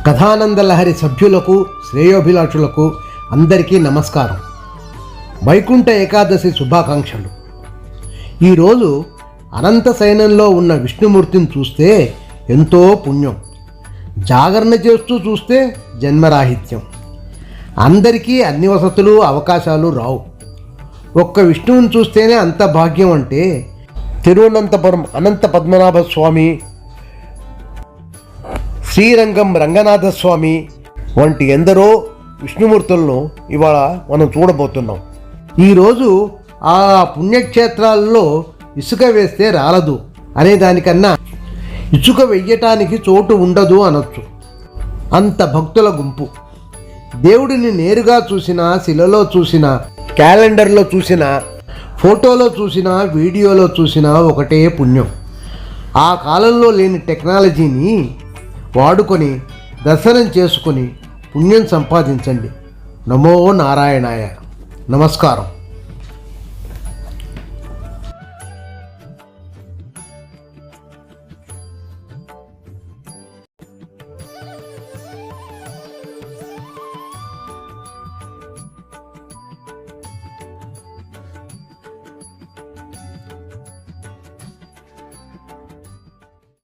కథానందలహరి సభ్యులకు శ్రేయోభిలాషులకు అందరికీ నమస్కారం. వైకుంఠ ఏకాదశి శుభాకాంక్షలు. ఈరోజు అనంత శయనంలో ఉన్న విష్ణుమూర్తిని చూస్తే ఎంతో పుణ్యం, జాగరణ చేస్తూ చూస్తే జన్మరాహిత్యం. అందరికీ అన్ని వసతులు అవకాశాలు రావు. ఒక్క విష్ణువుని చూస్తేనే అంత భాగ్యం అంటే తిరువనంతపురం అనంత పద్మనాభ స్వామి, శ్రీరంగం రంగనాథస్వామి వంటి ఎందరో విష్ణుమూర్తులను ఇవాళ మనం చూడబోతున్నాం. ఈరోజు ఆ పుణ్యక్షేత్రాల్లో ఇసుక వేస్తే రాలదు అనే దానికన్నా ఇసుక వెయ్యటానికి చోటు ఉండదు అనొచ్చు. అంత భక్తుల గుంపు. దేవుడిని నేరుగా చూసినా, శిలలో చూసినా, క్యాలెండర్లో చూసినా, ఫోటోలో చూసినా, వీడియోలో చూసినా ఒకటే పుణ్యం. ఆ కాలంలో లేని టెక్నాలజీని వాడుకొని దర్శనం చేసుకొని పుణ్యం సంపాదించండి. నమో నారాయణాయ. నమస్కారం.